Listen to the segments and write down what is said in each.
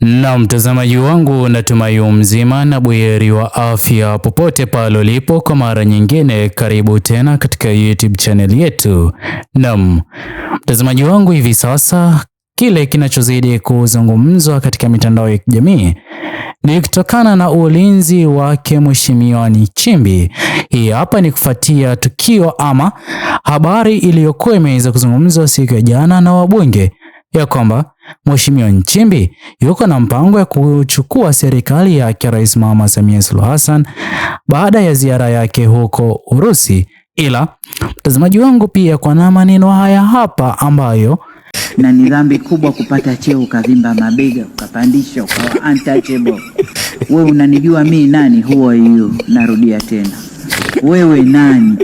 Na mtazamaji wangu, natumai mzima na buheri wa afya popote pale ulipo. Kwa mara nyingine, karibu tena katika YouTube channel yetu. Naam, mtazamaji wangu, hivi sasa kile kinachozidi kuzungumzwa katika mitandao ya kijamii ni kutokana na ulinzi wake Mheshimiwa Nchimbi. Hii hapa ni kufuatia tukio ama habari iliyokuwa imeweza kuzungumzwa siku ya jana na wabunge ya kwamba Mheshimiwa Nchimbi yuko na mpango ya kuchukua serikali yake Rais Mama Samia Suluhu Hassan baada ya ziara yake huko Urusi. Ila mtazamaji wangu, pia kwa na maneno haya hapa ambayo na ni dhambi kubwa kupata cheo ukavimba mabega ukapandisha ukawa untouchable. Wewe unanijua mimi nani? Who are you? Narudia tena, wewe nani?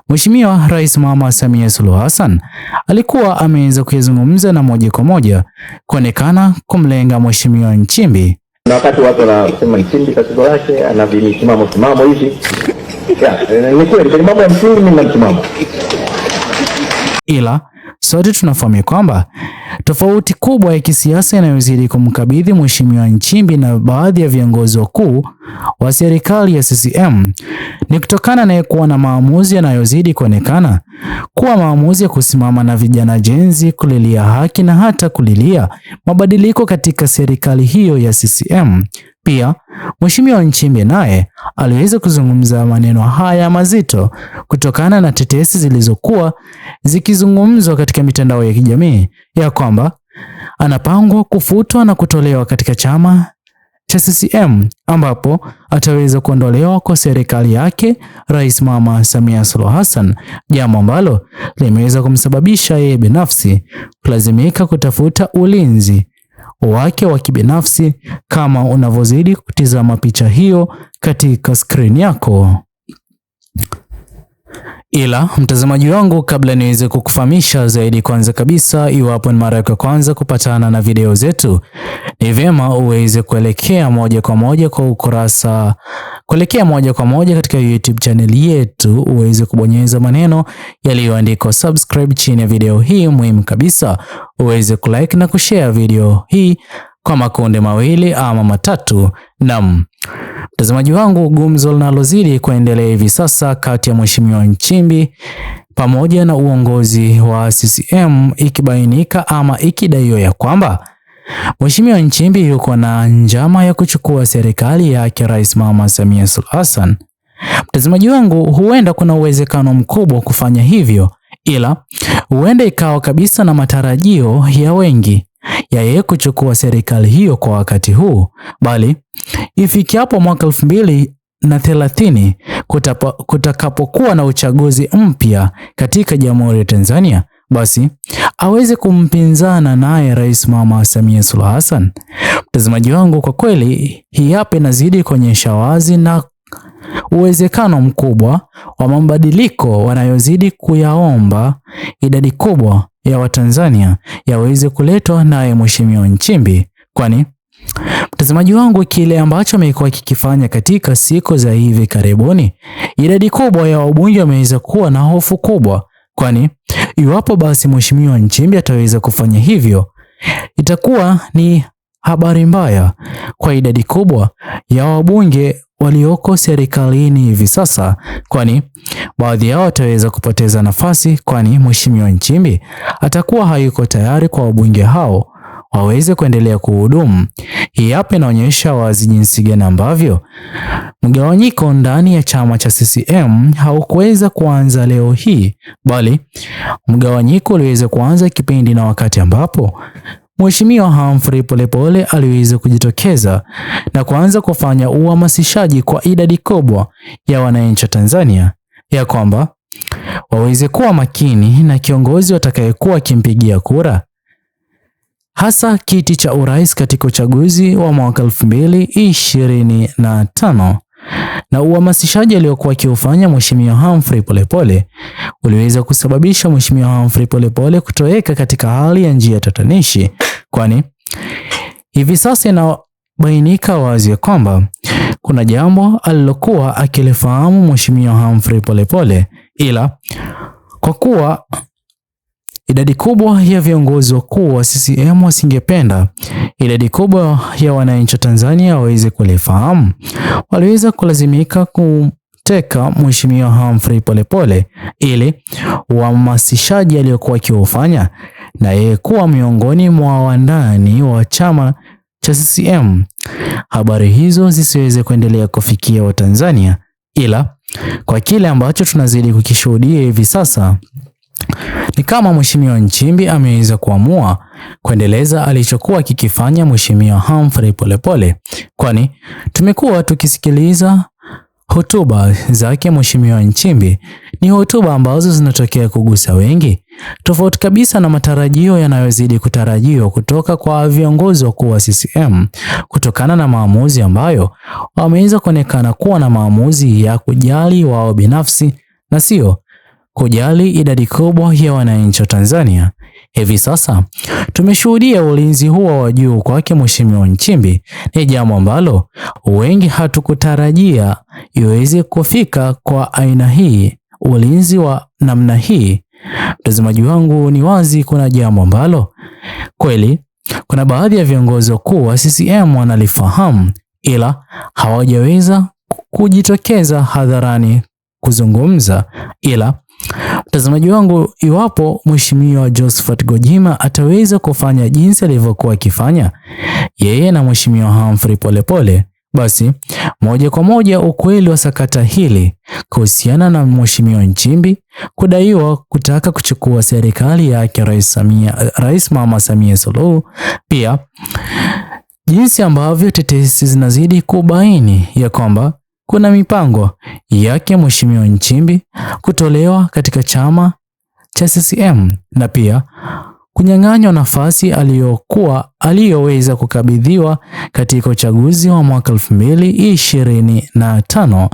Mheshimiwa Rais Mama Samia Suluhu Hassan alikuwa ameweza kuzungumza na moja kwa moja kuonekana kumlenga Mheshimiwa Nchimbi. Na wakati watu wanasema Nchimbi tatizo lake ana visimamo hivi. Ni kweli kwa mambo ya msingi mimi na msimamo. Ila sote tunafahamu kwamba tofauti kubwa ya kisiasa inayozidi kumkabidhi Mheshimiwa Nchimbi na baadhi ya viongozi wakuu wa serikali ya CCM ni kutokana na kuwa na maamuzi yanayozidi kuonekana kuwa maamuzi ya kusimama na vijana jenzi, kulilia haki na hata kulilia mabadiliko katika serikali hiyo ya CCM. Pia Mheshimiwa Nchimbi naye aliweza kuzungumza maneno haya mazito kutokana na tetesi zilizokuwa zikizungumzwa katika mitandao ya kijamii ya kwamba anapangwa kufutwa na kutolewa katika chama cha CCM, ambapo ataweza kuondolewa kwa serikali yake Rais Mama Samia Suluhu Hassan, jambo ambalo limeweza kumsababisha yeye binafsi kulazimika kutafuta ulinzi wake wa kibinafsi, kama unavyozidi kutizama picha hiyo katika screen yako. Ila mtazamaji wangu, kabla niweze kukufahamisha zaidi, kwanza kabisa, iwapo ni mara yako ya kwanza kupatana na video zetu, ni vyema uweze kuelekea moja kwa moja katika YouTube channel yetu, uweze kubonyeza maneno yaliyoandikwa subscribe chini ya video hii. Muhimu kabisa uweze kulike na kushare video hii kwa makundi mawili ama matatu. Naam, mtazamaji wangu, gumzo linalozidi kuendelea hivi sasa kati ya Mheshimiwa Nchimbi pamoja na uongozi wa CCM ikibainika ama ikidaiwa ya kwamba Mheshimiwa Nchimbi yuko na njama ya kuchukua serikali yake Rais Mama Samia Suluhu Hassan. Mtazamaji wangu, huenda kuna uwezekano mkubwa kufanya hivyo, ila huenda ikawa kabisa na matarajio ya wengi ya yeye kuchukua serikali hiyo kwa wakati huu, bali ifikiapo mwaka 2030 kutakapokuwa na uchaguzi mpya katika Jamhuri ya Tanzania, basi aweze kumpinzana naye Rais Mama Samia Suluhu Hassan. Mtazamaji wangu, kwa kweli hii hapa inazidi kuonyesha wazi na uwezekano mkubwa wa mabadiliko wanayozidi kuyaomba idadi kubwa ya Watanzania yaweze kuletwa naye Mheshimiwa Nchimbi, kwani mtazamaji wangu, kile ambacho amekuwa kikifanya katika siku za hivi karibuni, idadi kubwa ya wabunge wameweza kuwa na hofu kubwa, kwani iwapo basi Mheshimiwa Nchimbi ataweza kufanya hivyo, itakuwa ni habari mbaya kwa idadi kubwa ya wabunge walioko serikalini hivi sasa, kwani baadhi yao wataweza kupoteza nafasi, kwani Mheshimiwa Nchimbi atakuwa hayuko tayari kwa wabunge hao waweze kuendelea kuhudumu. Hii hapa inaonyesha wazi jinsi gani ambavyo mgawanyiko ndani ya chama cha CCM haukuweza kuanza leo hii, bali mgawanyiko uliweza kuanza kipindi na wakati ambapo Mheshimiwa Humphrey Polepole aliweza kujitokeza na kuanza kufanya uhamasishaji kwa idadi kubwa ya wananchi wa Tanzania ya kwamba waweze kuwa makini na kiongozi watakayekuwa akimpigia kura, hasa kiti cha urais katika uchaguzi wa mwaka 2025. Na uhamasishaji aliokuwa akiufanya Mheshimiwa Humphrey Polepole uliweza kusababisha Mheshimiwa Humphrey Polepole kutoweka katika hali ya njia tatanishi, kwani hivi sasa inabainika wazi kwamba kuna jambo alilokuwa akilifahamu Mheshimiwa Humphrey Polepole, ila kwa kuwa idadi kubwa ya viongozi wakuu wa CCM wasingependa idadi kubwa ya wananchi wa Tanzania waweze kulifahamu, waliweza kulazimika kumteka Mheshimiwa Humphrey Polepole ili uhamasishaji aliyokuwa akiufanya na yeye kuwa miongoni mwa wandani wa chama cha CCM, habari hizo zisiweze kuendelea kufikia Watanzania, ila kwa kile ambacho tunazidi kukishuhudia hivi sasa ni kama Mheshimiwa Nchimbi ameweza kuamua kuendeleza alichokuwa kikifanya Mheshimiwa Humphrey Polepole, kwani tumekuwa tukisikiliza hotuba zake Mheshimiwa Nchimbi. Ni hotuba ambazo zinatokea kugusa wengi, tofauti kabisa na matarajio yanayozidi kutarajiwa kutoka kwa viongozi wakuu wa CCM, kutokana na maamuzi ambayo wameweza kuonekana kuwa na maamuzi ya kujali wao binafsi na sio kujali idadi kubwa ya wananchi wa Tanzania. Hivi sasa tumeshuhudia ulinzi huo wa juu kwake Mheshimiwa Nchimbi, ni jambo ambalo wengi hatukutarajia iweze kufika kwa aina hii, ulinzi wa namna hii. Mtazamaji wangu, ni wazi kuna jambo ambalo kweli kuna baadhi ya viongozi wakuu wa CCM wanalifahamu, ila hawajaweza kujitokeza hadharani kuzungumza. Ila mtazamaji wangu, iwapo Mheshimiwa Josephat Gwajima ataweza kufanya jinsi alivyokuwa akifanya yeye na Mheshimiwa Humphrey Polepole, basi moja kwa moja ukweli wa sakata hili kuhusiana na Mheshimiwa Nchimbi kudaiwa kutaka kuchukua serikali yake Rais Mama Samia Suluhu, pia jinsi ambavyo tetesi zinazidi kubaini ya kwamba kuna mipango yake Mheshimiwa Nchimbi kutolewa katika chama cha CCM na pia kunyang'anywa nafasi aliyoweza kukabidhiwa katika uchaguzi wa mwaka 2025.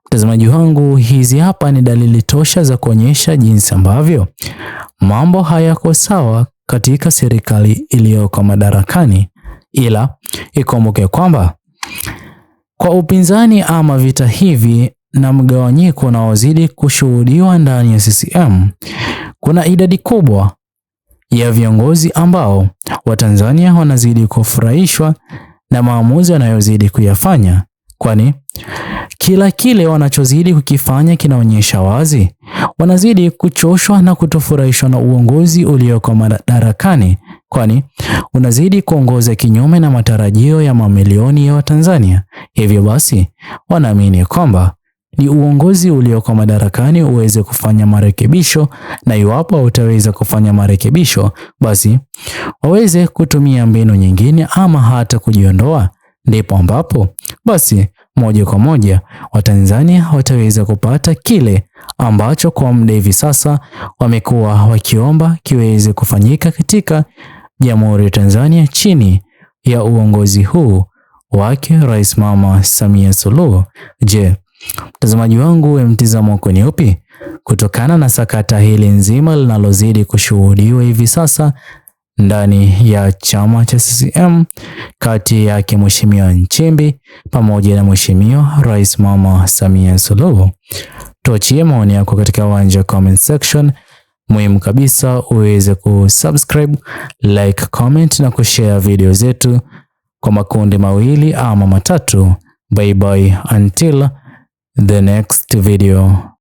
Mtazamaji wangu, hizi hapa ni dalili tosha za kuonyesha jinsi ambavyo mambo hayako sawa katika serikali iliyoko madarakani, ila ikumbuke kwamba kwa upinzani ama vita hivi na mgawanyiko unaozidi kushuhudiwa ndani ya CCM, kuna idadi kubwa ya viongozi ambao Watanzania wanazidi kufurahishwa na maamuzi wanayozidi kuyafanya, kwani kila kile wanachozidi kukifanya kinaonyesha wazi wanazidi kuchoshwa na kutofurahishwa na uongozi ulioko madarakani, kwani unazidi kuongoza kinyume na matarajio ya mamilioni ya Watanzania. Hivyo basi wanaamini kwamba ni uongozi ulioko madarakani uweze kufanya marekebisho, na iwapo utaweza kufanya marekebisho, basi waweze kutumia mbinu nyingine ama hata kujiondoa, ndipo ambapo basi moja kwa moja Watanzania wataweza kupata kile ambacho kwa muda hivi sasa wamekuwa wakiomba kiweze kufanyika katika Jamhuri ya Tanzania chini ya uongozi huu wake Rais Mama Samia Suluhu. Je, mtazamaji wangu, mtizamo wako ni upi kutokana na sakata hili nzima linalozidi kushuhudiwa hivi sasa ndani ya chama cha CCM kati yake Mheshimiwa Nchimbi pamoja na Mheshimiwa Rais Mama Samia Suluhu? Tuachie maoni yako katika uwanja comment section. Muhimu kabisa uweze kusubscribe, like, comment na kushare video zetu kwa makundi mawili ama matatu. Bye bye until the next video.